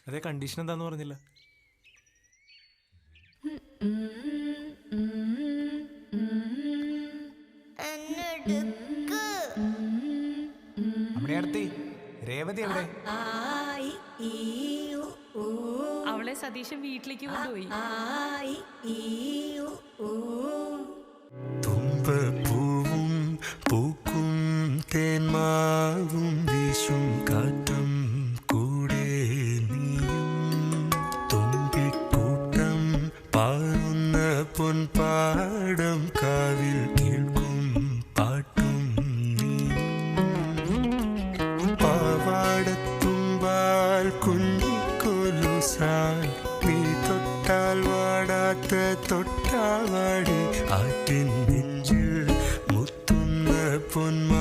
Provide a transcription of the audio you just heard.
അതേ കണ്ടീഷൻ എന്താന്ന് പറഞ്ഞില്ല. നമ്മുടെ അടുത്ത് രേവതി എവിടെ? അവളെ സതീശൻ വീട്ടിലേക്ക് കൊണ്ടുപോയി. തുമ്പപ്പൂവും പൂക്കും തേന്മാവും വീശും കാറ്റും കൂടെ നീയും തുമ്പിക്കൂട്ടം പാറുന്ന പൊൻപാടം കാവിൽ കേൾക്കും പാട്ടും പാവാടത്തുമ്പാൽ കുഞ്ഞിക്കൊലുസാൽ നീ തൊട്ടാൽ വാടാത്ത തൊട്ടാവാടി ആറ്റിൻ നെഞ്ചിൽ മുത്തുന്ന പൊന്മ